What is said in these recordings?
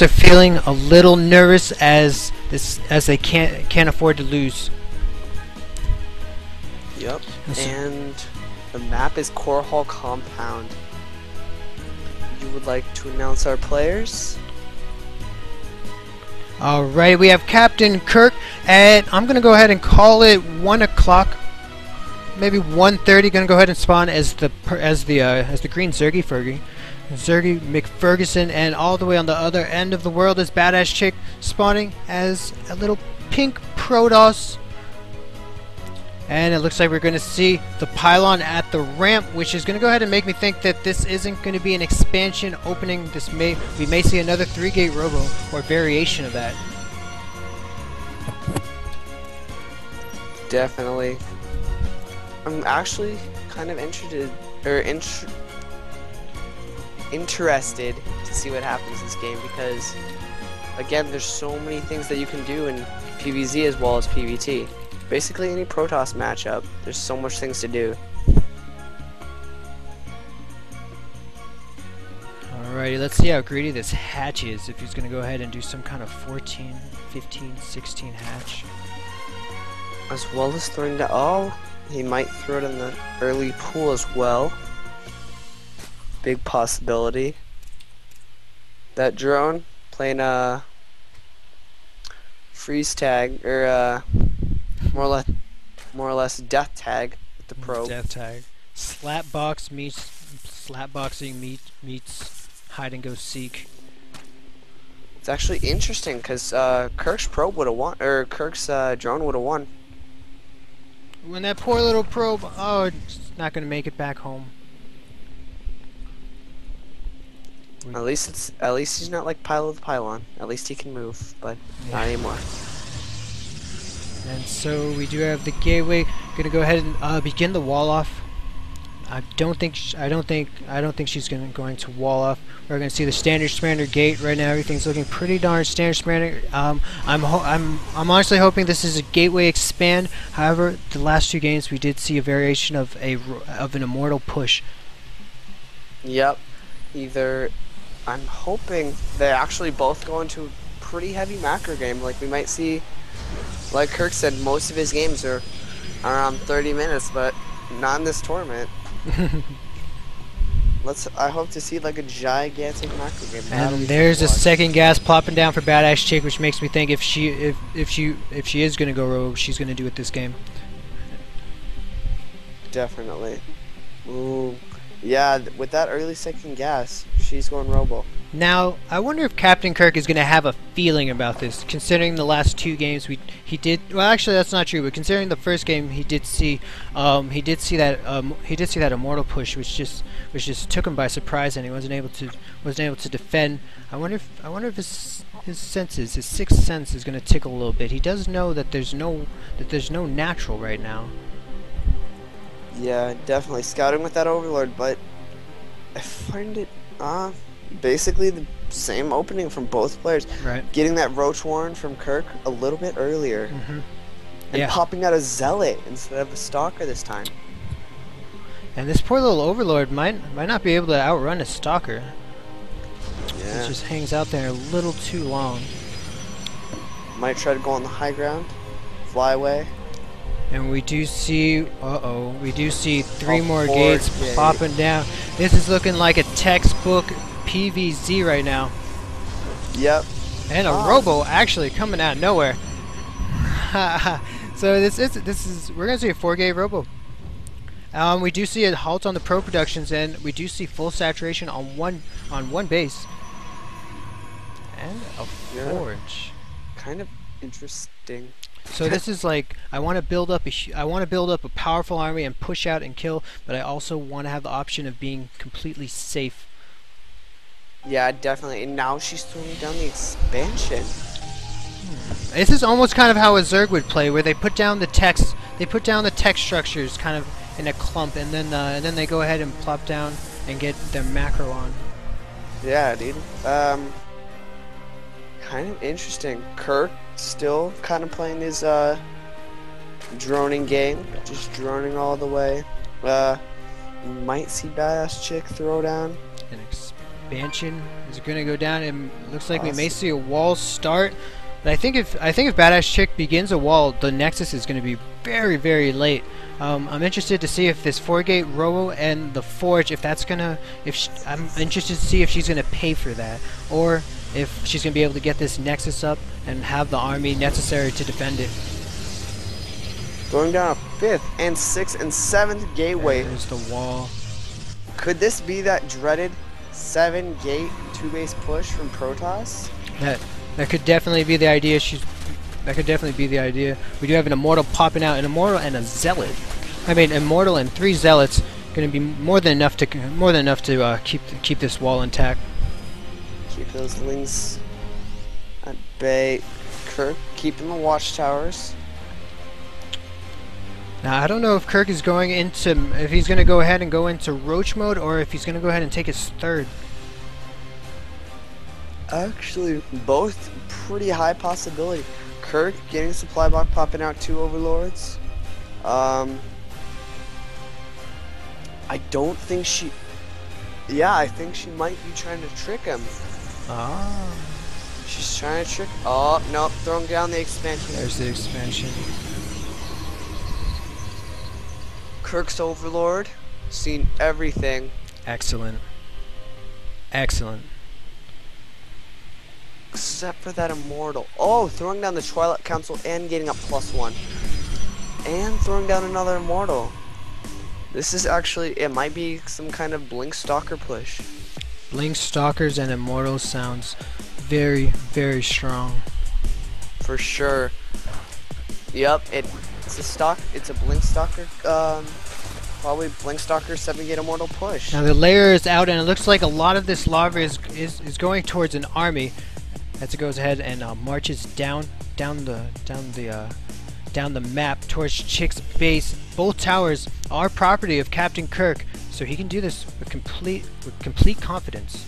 Are feeling a little nervous as they can't afford to lose. Yep. And the map is Korhal Compound. You would like to announce our players? Alright, we have Captain Kirk, and I'm gonna go ahead and call it 1 o'clock, maybe 1:30. Gonna go ahead and spawn as the green Zergy McFerguson, and all the way on the other end of the world is BadAssChick spawning as a little pink Protoss. And it looks like we're going to see the pylon at the ramp, which is going to go ahead and make me think that this isn't going to be an expansion opening. We may see another 3-gate robo or variation of that. Definitely. I'm actually kind of interested to see what happens this game, because again, there's so many things that you can do in PvZ as well as PvT. Basically any Protoss matchup, there's so much things to do. Alrighty, let's see how greedy this hatch is, if he's going to go ahead and do some kind of 14, 15, 16 hatch. As well as throwing the... oh, he might throw it in the early pool as well. Big possibility. That drone playing a freeze tag, or more or less death tag with the probe. Death tag. Slapboxing meets hide and go seek. It's actually interesting because Kirk's probe would have won, or Kirk's drone would have won. When that poor little probe, oh, it's not gonna make it back home. At least he's not like Pile of the Pylon. At least he can move, but not anymore. And so we do have the gateway. Gonna go ahead and begin the wall off. I don't think she's going to wall off. We're gonna see the standard gate right now. Everything's looking pretty darn standard. I'm honestly hoping this is a gateway expand. However, the last 2 games we did see a variation of an immortal push. Yep. Either I'm hoping they actually both go into a pretty heavy macro game. Like we might see, like Kirk said, most of his games are around 30 minutes, but not in this tournament. I hope to see like a gigantic macro game. And there's a second gas plopping down for BadAssChick, which makes me think if she is gonna go rogue, she's gonna do it this game. Definitely. Ooh. Yeah, with that early second gas, she's going robo. Now, I wonder if Captain Kirk is going to have a feeling about this, considering the last 2 games he did. Well, actually, that's not true. But considering the first game, he did see that immortal push, which just took him by surprise, and he wasn't able to defend. I wonder if his senses, his 6th sense, is going to tickle a little bit. He does know that there's no natural right now. Yeah, definitely scouting with that Overlord, but I find it basically the same opening from both players. Right. Getting that Roach Warren from Kirk a little bit earlier, and popping out a Zealot instead of a Stalker this time. And this poor little Overlord might not be able to outrun a Stalker. Yeah. He just hangs out there a little too long. Might try to go on the high ground, fly away. And we do see, we do see 3 more gates popping down. This is looking like a textbook PvZ right now. Yep. And a robo actually coming out of nowhere. So we're gonna see a 4-gate robo. We do see a halt on the pro productions, and we do see full saturation on one base. And a forge. Kind of interesting. So this is like, I want to build up a powerful army and push out and kill, but I also want to have the option of being completely safe. Yeah, definitely. And now she's throwing down the expansion. This is almost kind of how a Zerg would play, where they put down the text structures kind of in a clump, and then they go ahead and plop down and get their macro on. Yeah, dude. Kind of interesting. Kirk still kind of playing his droning game, just droning all the way. Might see BadAssChick throw down. Expansion is going to go down, and looks like we may see a wall start. But I think if BadAssChick begins a wall, the Nexus is going to be very, very late. I'm interested to see if this 4-gate Robo and the Forge, I'm interested to see if she's going to pay for that, or if she's going to be able to get this Nexus up and have the army necessary to defend it. Throwing down a 5th and 6th and 7th gateway. There's the wall. Could this be that dreaded 7-gate 2-base push from Protoss? That could definitely be the idea. That could definitely be the idea. We do have an Immortal popping out, an Immortal and a Zealot. I mean, Immortal and 3 Zealots, going to be more than enough to keep this wall intact. Keep those Lings at bay. Kirk keeping the watchtowers. Now I don't know if Kirk is going into, if he's going to go ahead and go into Roach mode, or if he's going to go ahead and take his 3rd. Actually, both pretty high possibility. Kirk getting supply box, popping out 2 Overlords. I don't think she. Yeah, I think she might be trying to trick him. Ah. She's trying to trick. Oh no! Throwing down the expansion. There's the expansion. Kirk's Overlord, seen everything. Excellent. Excellent. Except for that Immortal. Oh, throwing down the Twilight Council and getting a +1. And throwing down another Immortal. This is actually, it might be some kind of Blink Stalker push. Blink Stalkers and Immortals sounds very, very strong. For sure. Yep, it's a Blink Stalker, probably Blink Stalker 7-gate Immortal push. Now the layer is out, and it looks like a lot of this lava is going towards an army as it goes ahead and marches down the map towards Chick's base. Both towers are property of Captain Kirk, so he can do this with complete confidence.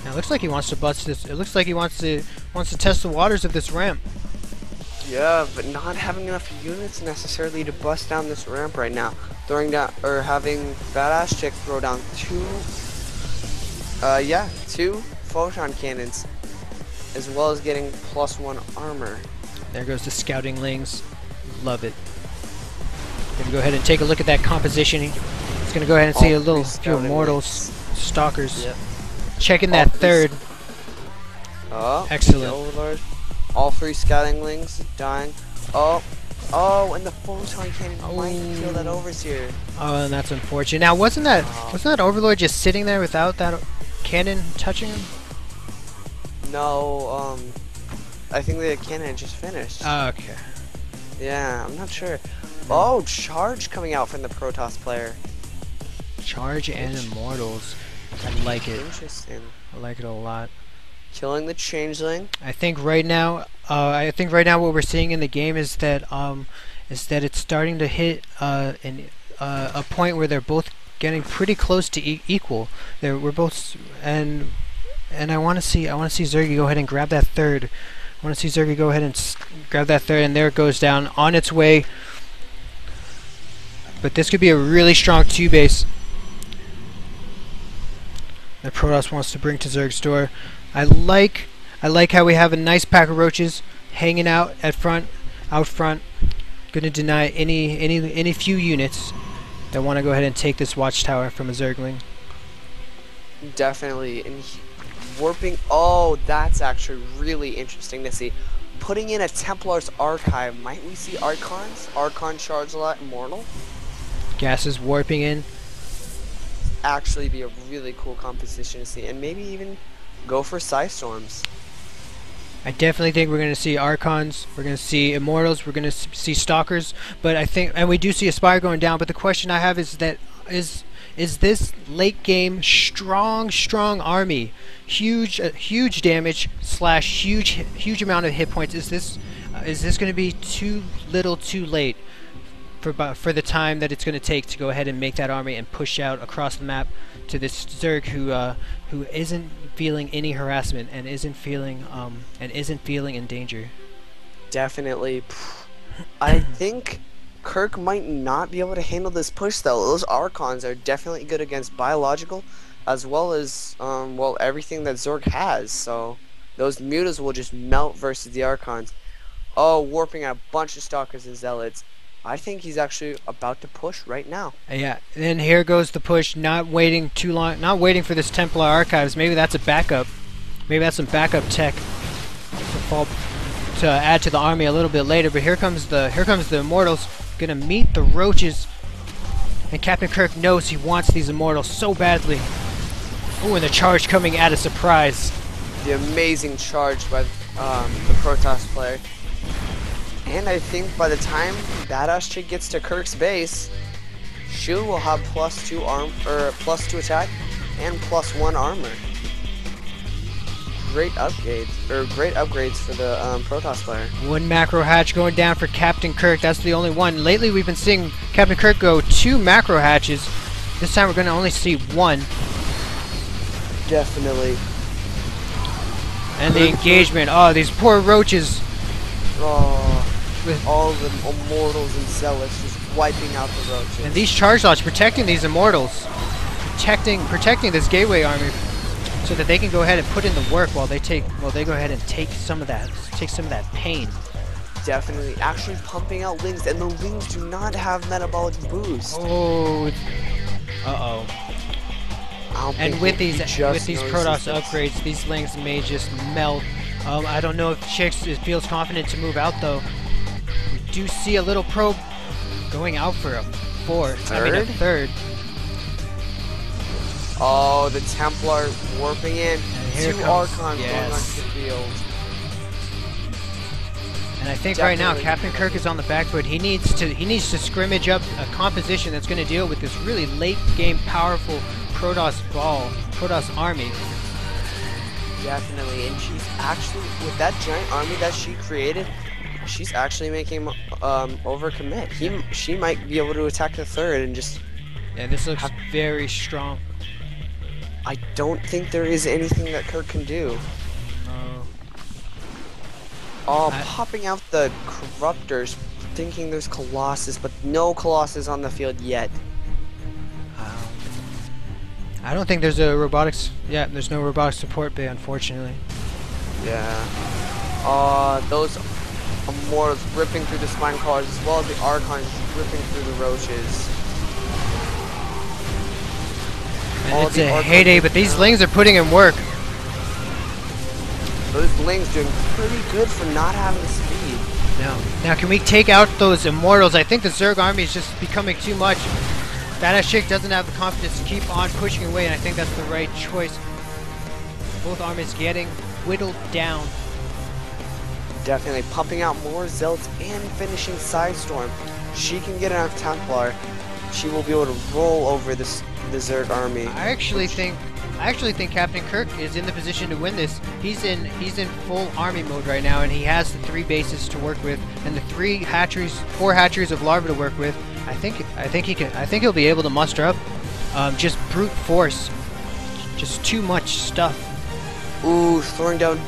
Now it looks like he wants to bust this. It looks like he wants to test the waters of this ramp. Yeah, but not having enough units necessarily to bust down this ramp right now. Throwing down, or having BadAssChick throw down 2 photon cannons, as well as getting +1 armor. There goes the scouting lings. Love it. Gonna go ahead and take a look at that composition. He's gonna go ahead and see a few Immortals, Stalkers. Yep. Checking that 3rd. Oh, excellent. Overlord. All 3 scouting lings dying. Oh, and the photon cannon might kill that Overseer. Oh, and that's unfortunate. Now, wasn't that Overlord just sitting there without that cannon touching him? No, I think the cannon just finished. Okay. Yeah, I'm not sure. Oh, charge coming out from the Protoss player. Charge and Immortals. I like it. Interesting. I like it a lot. Killing the Changeling. I think right now what we're seeing in the game is that it's starting to hit a point where they're both getting pretty close to equal. We're both, and I want to see Zergy go ahead and grab that 3rd. I want to see Zergy go ahead and grab that 3rd, and there it goes down on its way. But this could be a really strong 2-base that Protoss wants to bring to Zerg's door. I like how we have a nice pack of roaches hanging out out front. Going to deny any few units that want to go ahead and take this watchtower from a Zergling. Definitely. And warping. Oh, that's actually really interesting to see. Putting in a Templar's Archive. Might we see Archons? Archon Charge Lot Immortal? Gas is warping in. Actually be a really cool composition to see. And maybe even go for Psystorms. I definitely think we're going to see Archons, we're going to see Immortals, we're going to see Stalkers, but I think, and we do see Aspire going down, but the question I have is that, is this late game strong army, huge damage slash huge amount of hit points, is this going to be too little too late for the time that it's going to take to go ahead and make that army and push out across the map to this Zerg who isn't feeling any harassment and isn't feeling in danger? Definitely. I think Kirk might not be able to handle this push though. Those Archons are definitely good against biological, as well as well, everything that Zerg has. So those mutas will just melt versus the Archons. Oh, warping a bunch of Stalkers and Zealots. I think he's actually about to push right now. Yeah, and here goes the push, not waiting too long, not waiting for this Templar Archives. Maybe that's a backup. Maybe that's some backup tech to add to the army a little bit later. But here comes the Immortals, gonna meet the Roaches. And Captain Kirk knows he wants these Immortals so badly. Ooh, and the charge coming at a surprise. The amazing charge by the Protoss player. And I think by the time BadAssChick gets to Kirk's base, she will have +2 attack and +1 armor. Great upgrades for the Protoss player. One macro hatch going down for Captain Kirk. That's the only one. Lately we've been seeing Captain Kirk go 2 macro hatches. This time we're going to only see 1. Definitely. And the engagement. Oh, these poor Roaches. Oh, with all the Immortals and Zealots just wiping out the Roaches. And these charge lots protecting these Immortals. Protecting this Gateway army, so that they can go ahead and put in the work while they go ahead and take some of that pain. Definitely, actually pumping out Lings, and the Lings do not have metabolic boost. Oh, and with these Protoss upgrades, these Lings may just melt. I don't know if Chick feels confident to move out though. We do see a little probe going out for a third. Oh, the Templar warping in. Two Archons going onto the field. And I think right now Captain Kirk is on the back foot. He needs to scrimmage up a composition that's going to deal with this really late game powerful Protoss army. Definitely, and she's actually, with that giant army that she created, she's actually making him overcommit. She might be able to attack the third and just. Yeah, this looks very strong. I don't think there is anything that Kirk can do. Popping out the Corruptors, thinking there's Colossus, but no Colossus on the field yet. I don't think there's a robotics. Yeah, there's no robotics support bay, unfortunately. Yeah. Those Immortals ripping through the Spine Crawlers, as well as the Archons ripping through the Roaches. And it's a heyday, but these Lings are putting in work. Those Lings doing pretty good for not having speed. Now can we take out those Immortals? I think the Zerg army is just becoming too much. BadAssChick doesn't have the confidence to keep on pushing away, and I think that's the right choice. Both armies getting whittled down. Definitely pumping out more Zealots and finishing Sidestorm. She can get enough Templar. She will be able to roll over the Zerg army. I actually think Captain Kirk is in the position to win this. He's in full army mode right now, and he has the 3 bases to work with, and the 4 hatcheries of larvae to work with. I think he'll be able to muster up just brute force, just too much stuff. Ooh, throwing down